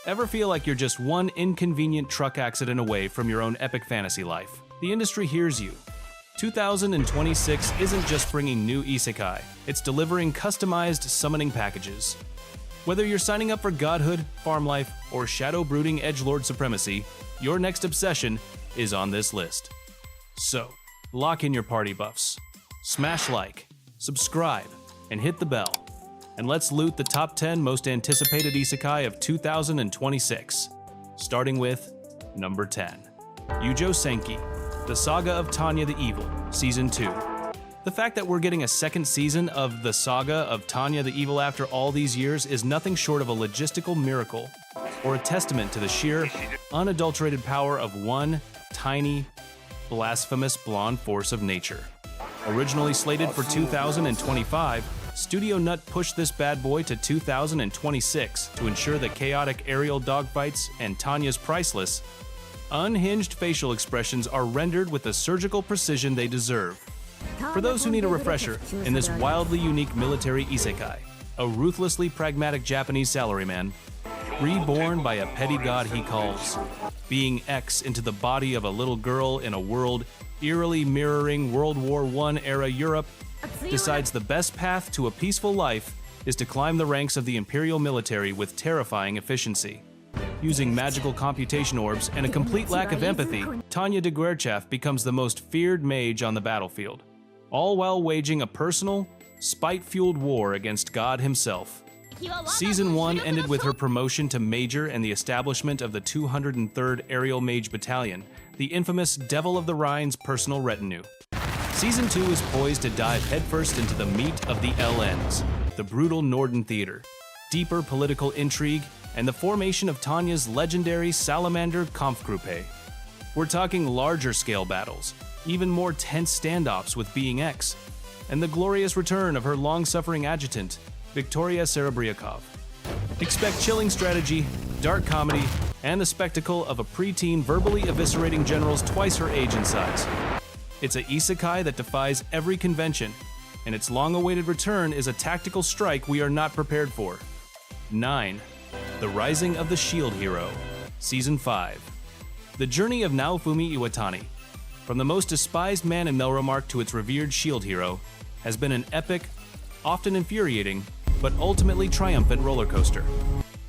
Ever feel like you're just one inconvenient truck accident away from your own epic fantasy life? The industry hears you. 2026 isn't just bringing new isekai, it's delivering customized summoning packages. Whether you're signing up for godhood, farm life, or shadow-brooding edgelord supremacy, your next obsession is on this list. So, lock in your party buffs, smash like, subscribe, and hit the bell. And let's loot the top 10 most anticipated isekai of 2026. Starting with number 10. Yujo Senki, The Saga of Tanya the Evil, Season 2. The fact that we're getting a second season of The Saga of Tanya the Evil after all these years is nothing short of a logistical miracle, or a testament to the sheer, unadulterated power of one tiny, blasphemous blonde force of nature. Originally slated for 2025, Studio Nut pushed this bad boy to 2026 to ensure the chaotic aerial dogfights and Tanya's priceless, unhinged facial expressions are rendered with the surgical precision they deserve. For those who need a refresher, in this wildly unique military isekai, a ruthlessly pragmatic Japanese salaryman, reborn by a petty god he calls, being X into the body of a little girl in a world eerily mirroring World War I era Europe, decides the best path to a peaceful life is to climb the ranks of the Imperial military with terrifying efficiency. Using magical computation orbs and a complete lack of empathy, Tanya de Guerchaf becomes the most feared mage on the battlefield, all while waging a personal, spite-fueled war against God himself. Season 1 ended with her promotion to Major and the establishment of the 203rd Aerial Mage Battalion, the infamous Devil of the Rhine's personal retinue. Season 2 is poised to dive headfirst into the meat of the LNs, the brutal Norden theater, deeper political intrigue, and the formation of Tanya's legendary Salamander Kampfgruppe. We're talking larger scale battles, even more tense standoffs with Being X, and the glorious return of her long-suffering adjutant, Victoria Serebriakov. Expect chilling strategy, dark comedy, and the spectacle of a preteen verbally eviscerating generals twice her age and size. It's a isekai that defies every convention, and its long-awaited return is a tactical strike we are not prepared for. 9. The Rising of the Shield Hero, Season 5. The journey of Naofumi Iwatani, from the most despised man in Melromark to its revered shield hero, has been an epic, often infuriating, but ultimately triumphant roller coaster.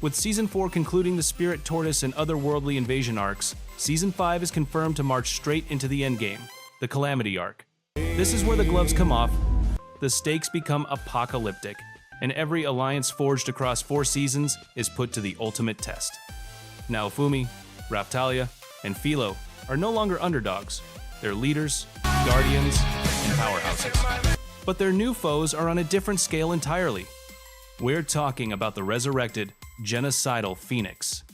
With Season 4 concluding the Spirit Tortoise and otherworldly invasion arcs, Season 5 is confirmed to march straight into the endgame, the Calamity arc. This is where the gloves come off, the stakes become apocalyptic, and every alliance forged across 4 seasons is put to the ultimate test. Naofumi, Raptalia, and Philo are no longer underdogs. They're leaders, guardians, and powerhouses. But their new foes are on a different scale entirely. We're talking about the resurrected, genocidal Phoenix,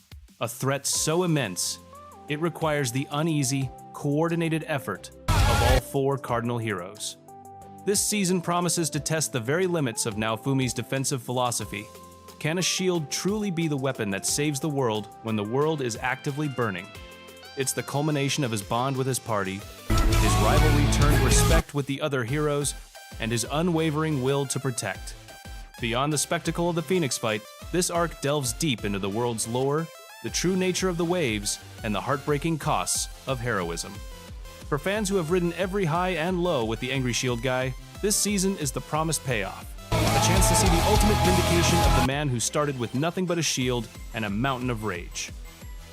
a threat so immense, it requires the uneasy, coordinated effort of all 4 cardinal heroes. This season promises to test the very limits of Naofumi's defensive philosophy. Can a shield truly be the weapon that saves the world when the world is actively burning? It's the culmination of his bond with his party, his rivalry turned respect with the other heroes, and his unwavering will to protect. Beyond the spectacle of the Phoenix fight, this arc delves deep into the world's lore, the true nature of the waves, and the heartbreaking costs of heroism. For fans who have ridden every high and low with the Angry Shield guy, this season is the promised payoff. A chance to see the ultimate vindication of the man who started with nothing but a shield and a mountain of rage.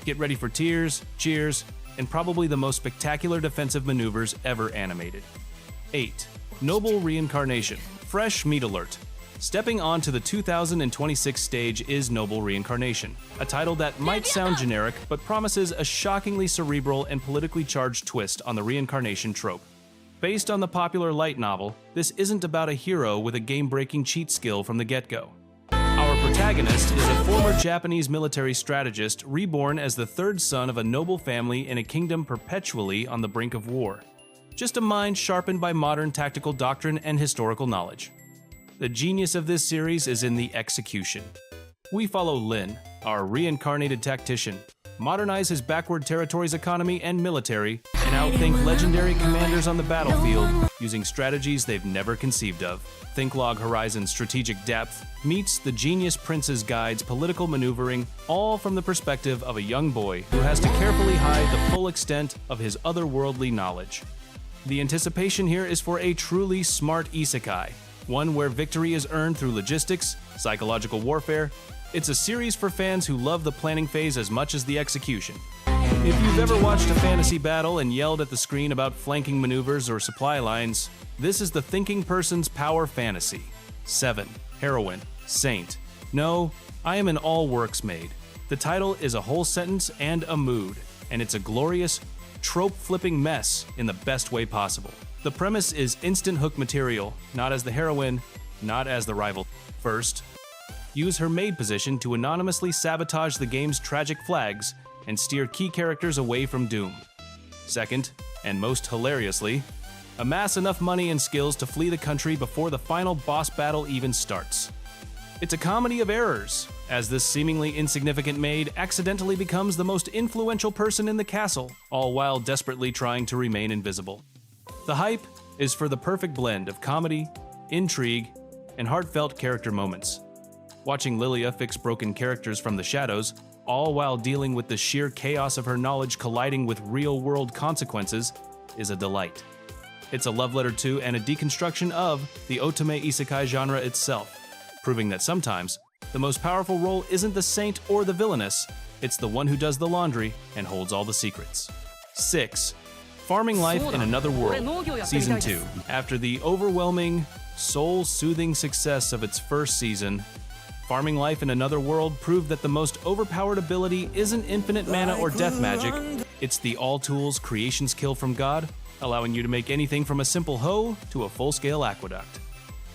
Get ready for tears, cheers, and probably the most spectacular defensive maneuvers ever animated. 8. Noble Reincarnation. Fresh meat alert. Stepping onto the 2026 stage is Noble Reincarnation, a title that might sound generic but promises a shockingly cerebral and politically charged twist on the reincarnation trope. Based on the popular light novel, this isn't about a hero with a game-breaking cheat skill from the get-go. Our protagonist is a former Japanese military strategist reborn as the 3rd son of a noble family in a kingdom perpetually on the brink of war. Just a mind sharpened by modern tactical doctrine and historical knowledge. The genius of this series is in the execution. We follow Lin, our reincarnated tactician, modernize his backward territory's economy and military, and outthink legendary commanders on the battlefield using strategies they've never conceived of. Think Log Horizon's strategic depth meets the Genius Prince's Guide's political maneuvering, all from the perspective of a young boy who has to carefully hide the full extent of his otherworldly knowledge. The anticipation here is for a truly smart isekai, one where victory is earned through logistics, psychological warfare. It's a series for fans who love the planning phase as much as the execution. If you've ever watched a fantasy battle and yelled at the screen about flanking maneuvers or supply lines, this is the thinking person's power fantasy. 7. Heroine. Saint. No, I am an all works made. The title is a whole sentence and a mood, and it's a glorious, trope-flipping mess in the best way possible. The premise is instant hook material, not as the heroine, not as the rival. First, use her maid position to anonymously sabotage the game's tragic flags and steer key characters away from doom. Second, and most hilariously, amass enough money and skills to flee the country before the final boss battle even starts. It's a comedy of errors, as this seemingly insignificant maid accidentally becomes the most influential person in the castle, all while desperately trying to remain invisible. The hype is for the perfect blend of comedy, intrigue, and heartfelt character moments. Watching Lilia fix broken characters from the shadows, all while dealing with the sheer chaos of her knowledge colliding with real-world consequences, is a delight. It's a love letter to and a deconstruction of the otome isekai genre itself, proving that sometimes the most powerful role isn't the saint or the villainess, it's the one who does the laundry and holds all the secrets. 6. Farming Life in Another World, Season 2. After the overwhelming, soul-soothing success of its first season, Farming Life in Another World proved that the most overpowered ability isn't infinite mana or death magic, it's the all-tools creation skill from God, allowing you to make anything from a simple hoe to a full-scale aqueduct.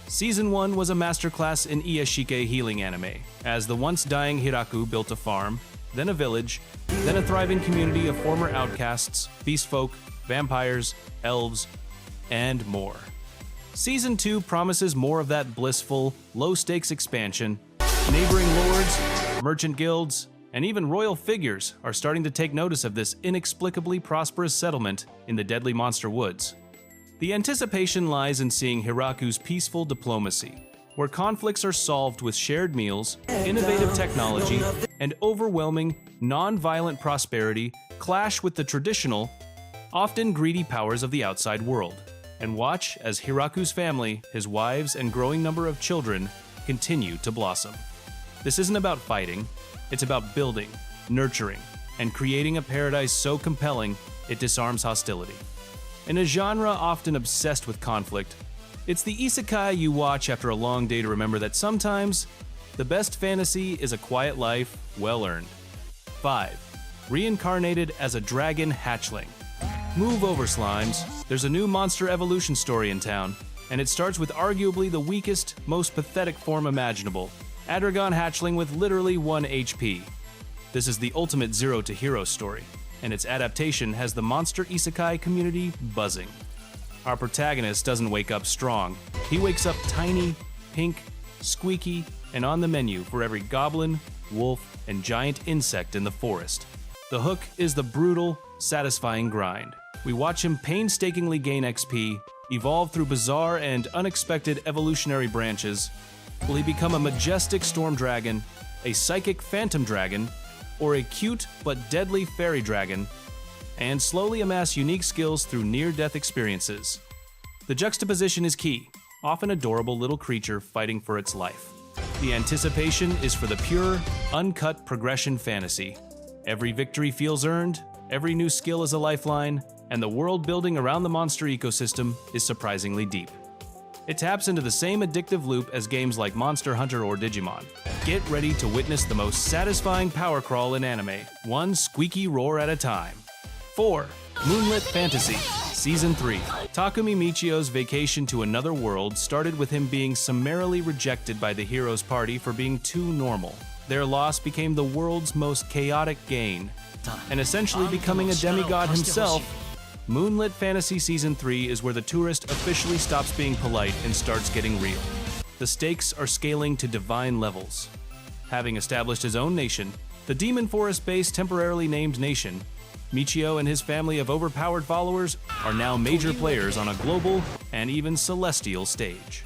Season 1 was a masterclass in Iyashike healing anime, as the once-dying Hiraku built a farm, then a village, then a thriving community of former outcasts, beast folk, vampires, elves, and more. Season 2 promises more of that blissful, low-stakes expansion. Neighboring lords, merchant guilds, and even royal figures are starting to take notice of this inexplicably prosperous settlement in the Deadly Monster Woods. The anticipation lies in seeing Hiraku's peaceful diplomacy, where conflicts are solved with shared meals, innovative technology, and overwhelming, non-violent prosperity clash with the traditional, often greedy powers of the outside world. And watch as Hiraku's family, his wives, and growing number of children continue to blossom. This isn't about fighting, it's about building, nurturing, and creating a paradise so compelling it disarms hostility. In a genre often obsessed with conflict, it's the isekai you watch after a long day to remember that sometimes the best fantasy is a quiet life well earned. 5. Reincarnated as a dragon hatchling. Move over, slimes. There's a new monster evolution story in town, and it starts with arguably the weakest, most pathetic form imaginable, Adragon hatchling with literally 1 HP. This is the ultimate zero to hero story, and its adaptation has the monster isekai community buzzing. Our protagonist doesn't wake up strong. He wakes up tiny, pink, squeaky, and on the menu for every goblin, wolf, and giant insect in the forest. The hook is the brutal, satisfying grind. We watch him painstakingly gain XP, evolve through bizarre and unexpected evolutionary branches. Will he become a majestic storm dragon, a psychic phantom dragon, or a cute but deadly fairy dragon, and slowly amass unique skills through near-death experiences? The juxtaposition is key, often adorable little creature fighting for its life. The anticipation is for the pure, uncut progression fantasy. Every victory feels earned, every new skill is a lifeline, and the world building around the monster ecosystem is surprisingly deep. It taps into the same addictive loop as games like Monster Hunter or Digimon. Get ready to witness the most satisfying power crawl in anime, one squeaky roar at a time. 4. Moonlit Fantasy, Season 3. Takumi Michio's vacation to another world started with him being summarily rejected by the hero's party for being too normal. Their loss became the world's most chaotic gain, and essentially becoming a demigod himself. Moonlit Fantasy Season 3 is where the tourist officially stops being polite and starts getting real. The stakes are scaling to divine levels. Having established his own nation, The Demon Forest base temporarily named Nation, Michio and his family of overpowered followers are now major players on a global and even celestial stage.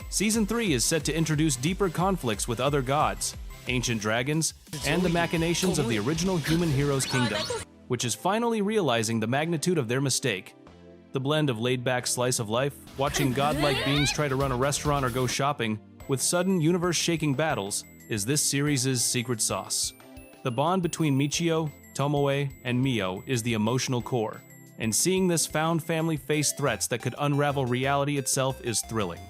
Season 3 is set to introduce deeper conflicts with other gods, ancient dragons, and the machinations of the original human heroes' kingdom, which is finally realizing the magnitude of their mistake. The blend of laid-back slice of life, watching godlike beings try to run a restaurant or go shopping, with sudden universe-shaking battles, is this series' secret sauce. The bond between Michio, Tomoe, and Mio is the emotional core, and seeing this found family face threats that could unravel reality itself is thrilling.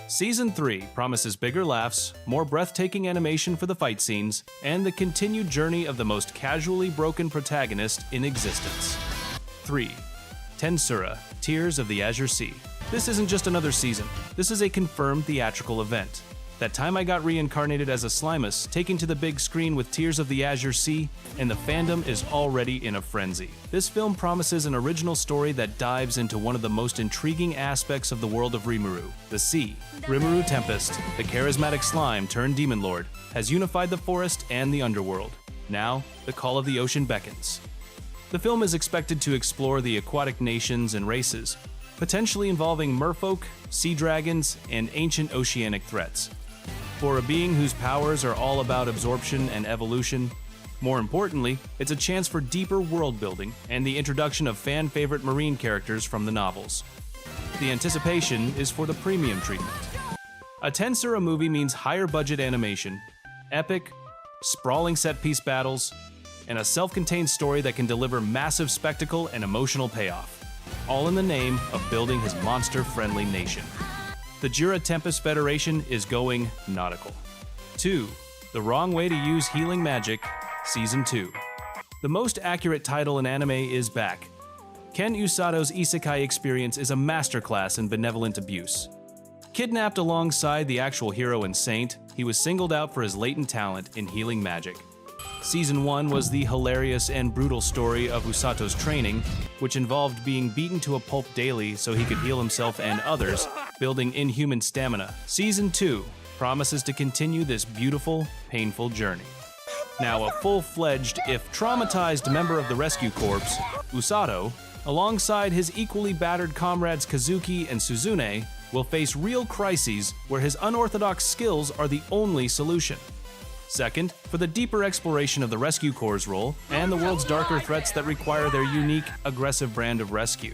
Season 3 promises bigger laughs, more breathtaking animation for the fight scenes, and the continued journey of the most casually broken protagonist in existence. 3. Tensura, Tears of the Azure Sea. This isn't just another season, this is a confirmed theatrical event. That time I got reincarnated as a Slimus, taken to the big screen with Tears of the Azure Sea, and the fandom is already in a frenzy. This film promises an original story that dives into one of the most intriguing aspects of the world of Rimuru, the sea. Rimuru Tempest, the charismatic slime turned demon lord, has unified the forest and the underworld. Now, the call of the ocean beckons. The film is expected to explore the aquatic nations and races, potentially involving merfolk, sea dragons, and ancient oceanic threats. For a being whose powers are all about absorption and evolution, more importantly, it's a chance for deeper world building and the introduction of fan-favorite marine characters from the novels. The anticipation is for the premium treatment. A Tensura movie means higher budget animation, epic, sprawling set-piece battles, and a self-contained story that can deliver massive spectacle and emotional payoff, all in the name of building his monster-friendly nation. The Jura Tempest Federation is going nautical. 2. The Wrong Way to Use Healing Magic, Season 2. The most accurate title in anime is back. Ken Usato's Isekai experience is a masterclass in benevolent abuse. Kidnapped alongside the actual hero and saint, he was singled out for his latent talent in healing magic. Season 1 was the hilarious and brutal story of Usato's training, which involved being beaten to a pulp daily so he could heal himself and others, building inhuman stamina. Season 2 promises to continue this beautiful, painful journey. Now a full-fledged, if traumatized member of the rescue corps, Usato, alongside his equally battered comrades Kazuki and Suzune, will face real crises where his unorthodox skills are the only solution. Second, for the deeper exploration of the Rescue Corps' role and the world's darker threats that require their unique, aggressive brand of rescue.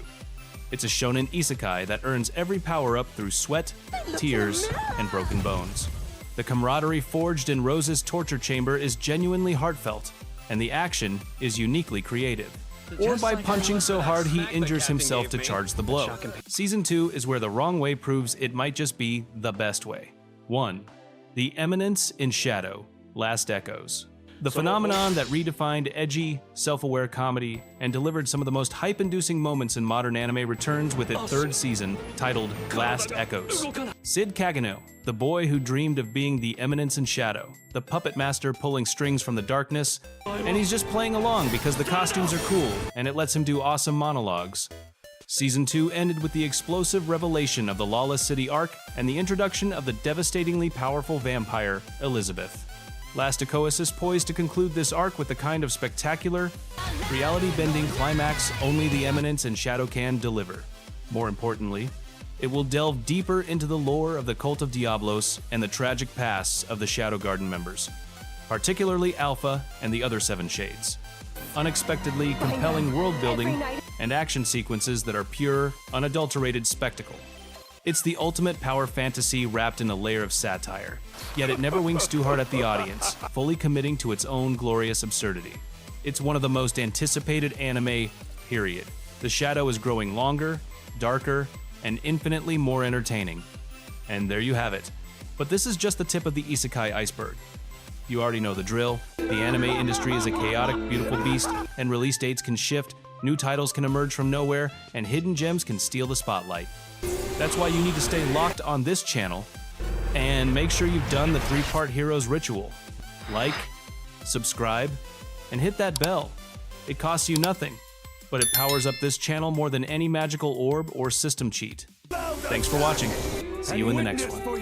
It's a shonen isekai that earns every power-up through sweat, tears, and broken bones. The camaraderie forged in Rose's torture chamber is genuinely heartfelt, and the action is uniquely creative. Or by punching so hard he injures himself to charge the blow. Season 2 is where the wrong way proves it might just be the best way. 1. The Eminence in Shadow, Last Echoes. The phenomenon that redefined edgy, self-aware comedy and delivered some of the most hype-inducing moments in modern anime returns with its third season, titled Last Echoes. Sid Kagano, the boy who dreamed of being the Eminence in Shadow, the puppet master pulling strings from the darkness, and he's just playing along because the costumes are cool and it lets him do awesome monologues. Season 2 ended with the explosive revelation of the Lawless City arc and the introduction of the devastatingly powerful vampire, Elizabeth. Last Echoes is poised to conclude this arc with the kind of spectacular, reality-bending climax only the Eminence and Shadow can deliver. More importantly, it will delve deeper into the lore of the Cult of Diablos and the tragic pasts of the Shadow Garden members, particularly Alpha and the other Seven Shades. Unexpectedly compelling world-building and action sequences that are pure, unadulterated spectacle. It's the ultimate power fantasy wrapped in a layer of satire, yet it never winks too hard at the audience, fully committing to its own glorious absurdity. It's one of the most anticipated anime, period. The shadow is growing longer, darker, and infinitely more entertaining. And there you have it. But this is just the tip of the isekai iceberg. You already know the drill. The anime industry is a chaotic, beautiful beast, and release dates can shift, new titles can emerge from nowhere, and hidden gems can steal the spotlight. That's why you need to stay locked on this channel, and make sure you've done the 3-part Heroes ritual. Like, subscribe, and hit that bell. It costs you nothing, but it powers up this channel more than any magical orb or system cheat. Thanks for watching. See you in the next one.